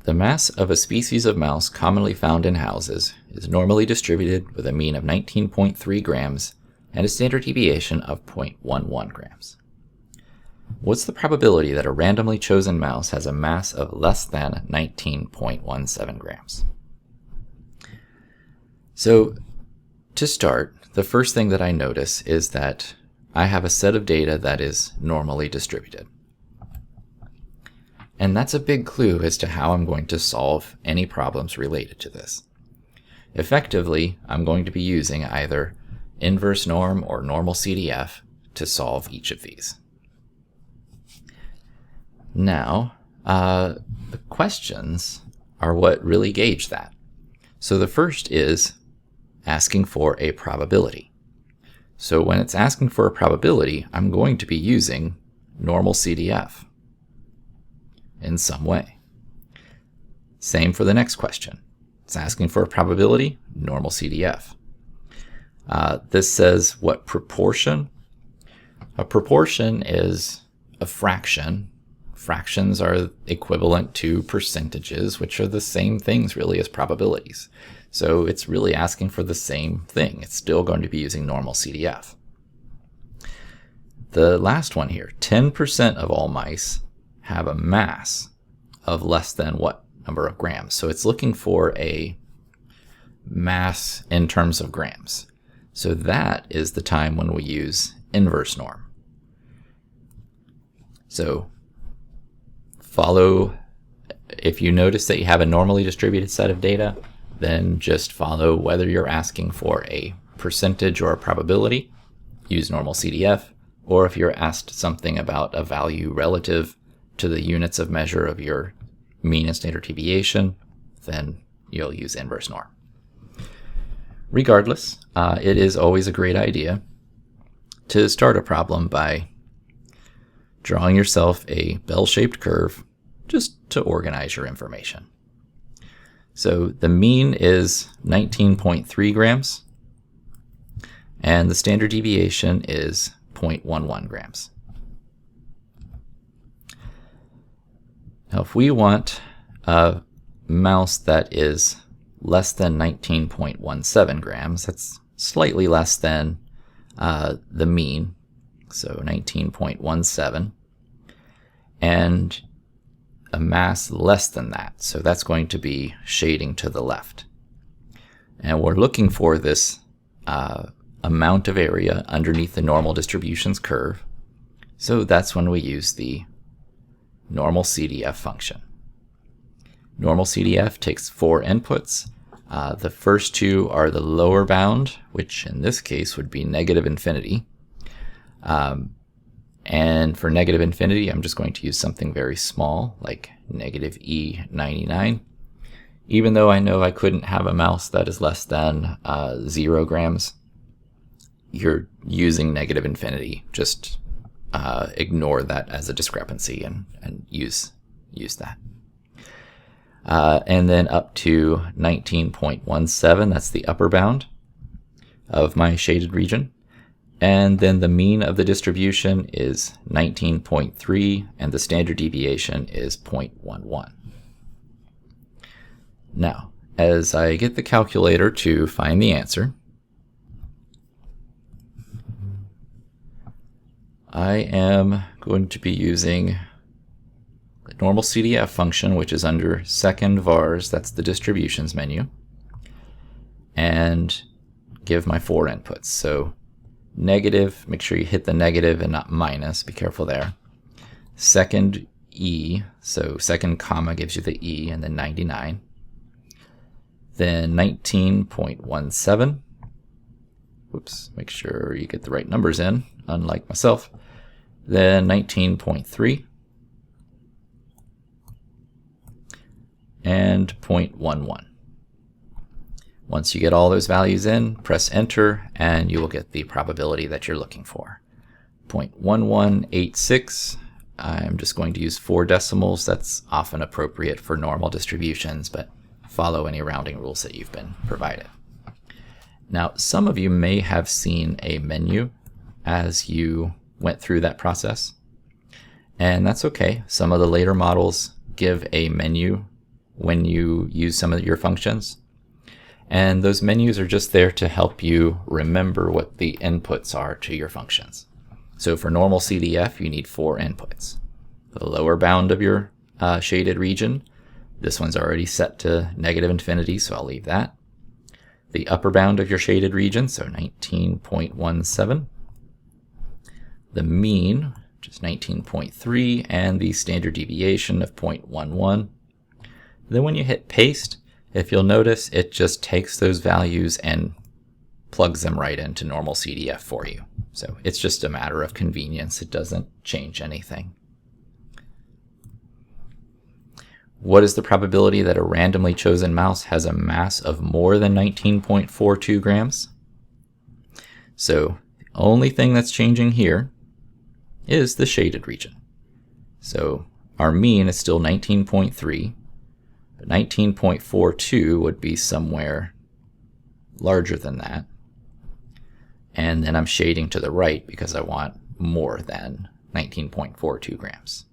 The mass of a species of mouse commonly found in houses is normally distributed with a mean of 19.3 grams and a standard deviation of 0.11 grams. What's the probability that a randomly chosen mouse has a mass of less than 19.17 grams? So, to start, the first thing that I notice is that I have a set of data that is normally distributed. And that's a big clue as to how I'm going to solve any problems related to this. Effectively, I'm going to be using either inverse norm or normal CDF to solve each of these. Now, the questions are what really gauge that. So the first is asking for a probability. So when it's asking for a probability, I'm going to be using normal CDF in some way. Same for the next question. It's asking for a probability, normal CDF. This says what proportion? A proportion is a fraction. Fractions are equivalent to percentages, which are the same things really as probabilities. So it's really asking for the same thing. It's still going to be using normal CDF. The last one here, 10% of all mice have a mass of less than what number of grams? So it's looking for a mass in terms of grams. So that is the time when we use inverse norm. So follow, if you notice that you have a normally distributed set of data, then just follow whether you're asking for a percentage or a probability, use normal CDF, or if you're asked something about a value relative to the units of measure of your mean and standard deviation, then you'll use inverse norm. Regardless, it is always a great idea to start a problem by drawing yourself a bell-shaped curve just to organize your information. So the mean is 19.3 grams, and the standard deviation is 0.11 grams. Now, if we want a mouse that is less than 19.17 grams, that's slightly less than the mean, so 19.17, and a mass less than that, so that's going to be shading to the left. And we're looking for this amount of area underneath the normal distributions curve, so that's when we use the normal CDF function. Normal CDF takes 4 inputs. The first 2 are the lower bound, which in this case would be negative infinity. And for negative infinity, I'm just going to use something very small, like negative E99. Even though I know I couldn't have a mouse that is less than 0 grams, you're using negative infinity. Just ignore that as a discrepancy and use that. And then up to 19.17, that's the upper bound of my shaded region. And then the mean of the distribution is 19.3, and the standard deviation is 0.11. Now, as I get the calculator to find the answer, I am going to be using the normal CDF function, which is under second vars, that's the distributions menu, and give my 4 inputs. So negative, make sure you hit the negative and not minus, be careful there. Second E, so second comma gives you the E, and then 99. Then 19.17. Whoops, make sure you get the right numbers in, unlike myself. Then 19.3. And 0.11. Once you get all those values in, press enter, and you will get the probability that you're looking for. 0.1186. I'm just going to use 4 decimals. That's often appropriate for normal distributions, but follow any rounding rules that you've been provided. Now, some of you may have seen a menu as you went through that process, and that's okay. Some of the later models give a menu when you use some of your functions. And those menus are just there to help you remember what the inputs are to your functions. So for normal CDF, you need 4 inputs. The lower bound of your shaded region, this one's already set to -infinity, so I'll leave that. The upper bound of your shaded region, so 19.17. The mean, which is 19.3, and the standard deviation of 0.11. Then when you hit paste, if you'll notice, it just takes those values and plugs them right into normal CDF for you. So it's just a matter of convenience. It doesn't change anything. What is the probability that a randomly chosen mouse has a mass of more than 19.42 grams? So the only thing that's changing here is the shaded region. So our mean is still 19.3, but 19.42 would be somewhere larger than that. And then I'm shading to the right because I want more than 19.42 grams.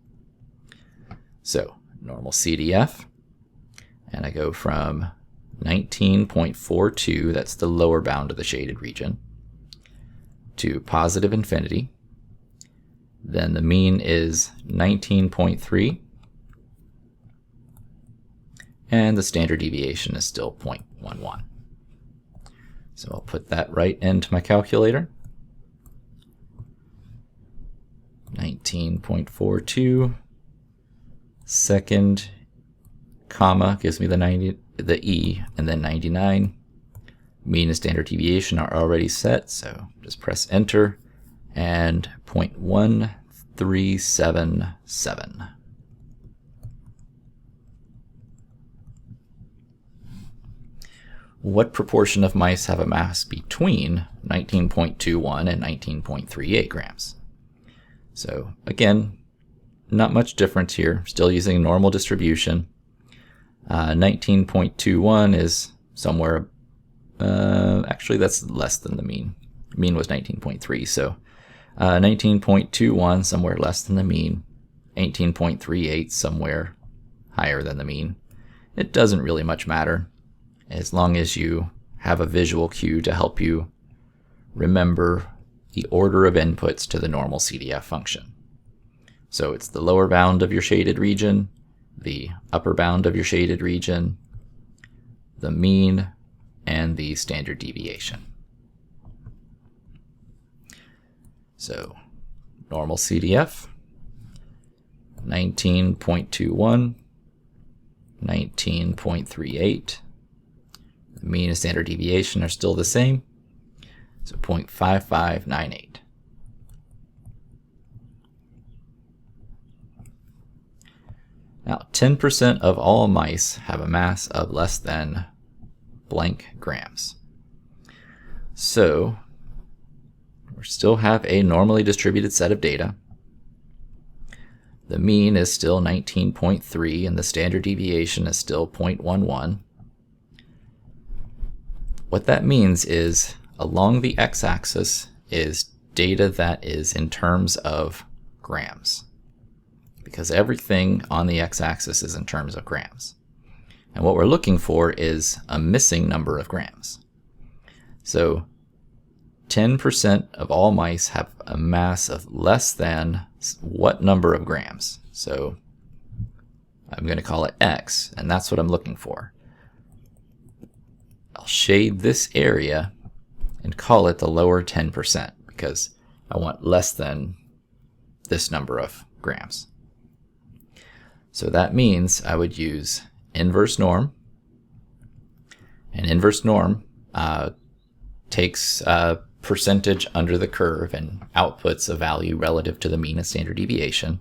So normal CDF, and I go from 19.42, that's the lower bound of the shaded region, to positive infinity. Then the mean is 19.3, and the standard deviation is still 0.11. So I'll put that right into my calculator. 19.42, second comma gives me the E, and then 99. Mean and standard deviation are already set, so just press enter, and 0.1377. What proportion of mice have a mass between 19.21 and 19.38 grams? So again, not much difference here. Still using normal distribution. 19.21 is somewhere, actually that's less than the mean. Mean was 19.3, so 19.21 somewhere less than the mean. 18.38 somewhere higher than the mean. It doesn't really much matter, as long as you have a visual cue to help you remember the order of inputs to the normal CDF function. So it's the lower bound of your shaded region, the upper bound of your shaded region, the mean, and the standard deviation. So normal CDF, 19.21, 19.38. The mean and standard deviation are still the same, so 0.5598. Now, 10% of all mice have a mass of less than blank grams. So we still have a normally distributed set of data. The mean is still 19.3 and the standard deviation is still 0.11. What that means is along the x-axis is data that is in terms of grams, because everything on the x-axis is in terms of grams. And what we're looking for is a missing number of grams. So 10% of all mice have a mass of less than what number of grams? So I'm going to call it X, and that's what I'm looking for. I'll shade this area and call it the lower 10% because I want less than this number of grams. So that means I would use inverse norm. And inverse norm takes a percentage under the curve and outputs a value relative to the mean and standard deviation.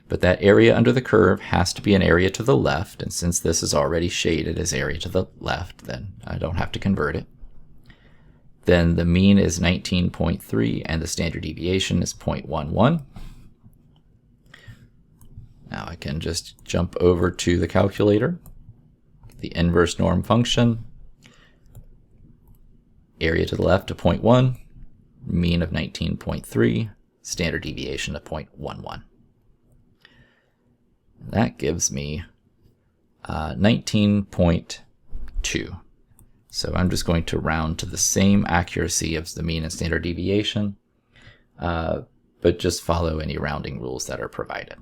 But that area under the curve has to be an area to the left, and since this is already shaded as area to the left, then I don't have to convert it. Then the mean is 19.3 and the standard deviation is 0.11. Now I can just jump over to the calculator, the inverse norm function, area to the left of 0.1, mean of 19.3, standard deviation of 0.11. That gives me 19.2. So I'm just going to round to the same accuracy as the mean and standard deviation, but just follow any rounding rules that are provided.